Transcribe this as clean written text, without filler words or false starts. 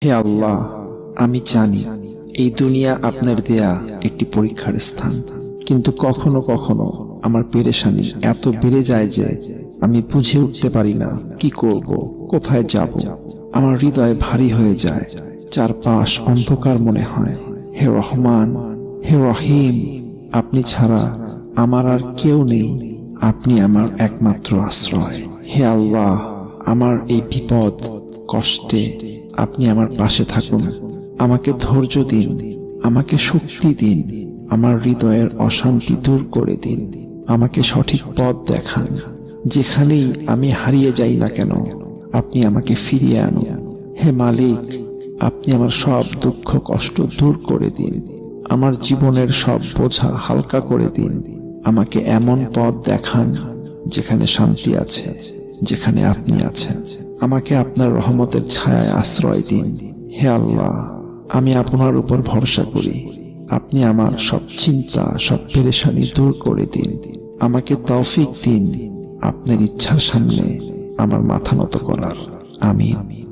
হে আল্লাহ, আমি জানি এই দুনিয়া আপনার দেয়া একটি পরীক্ষার স্থান, কিন্তু কখনো কখনো আমার পেরেশানি এত বেড়ে যায় যে আমি বুঝে উঠতে পারি না কি করব, কোথায় যাব। আমার হৃদয় ভারী হয়ে যায়, চারপাশ অন্ধকার মনে হয়। হে রহমান, হে রহিম, আপনি ছাড়া আমার আর কেউ নেই। আপনি আমার একমাত্র আশ্রয়। হে আল্লাহ, আমার এই বিপদ কষ্টে আপনি আমার পাশে থাকুন। আমাকে ধৈর্য দিন, আমাকে শক্তি দিন, আমার হৃদয়ের অশান্তি দূর করে দিন। আমাকে সঠিক পথ দেখান। যেখানেই আমি হারিয়ে যাই না কেন, আপনি আমাকে ফিরিয়ে আনুন। হে মালিক, আপনি আমার সব দুঃখ কষ্ট দূর করে দিন। আমার জীবনের সব বোঝা হালকা করে দিন। আমাকে এমন পথ দেখান যেখানে শান্তি আছে, যেখানে আপনি আছেন। আমাকে আপনার রহমতের ছায়ায় আশ্রয় দিন। হে আল্লাহ, আমি আপনার উপর ভরসা করি। আপনি আমার সব চিন্তা, সব পেরেশানি দূর করে দিন। আমাকে তৌফিক দিন আপনার ইচ্ছার সামনে আমার মাথা নত করার। আমিন।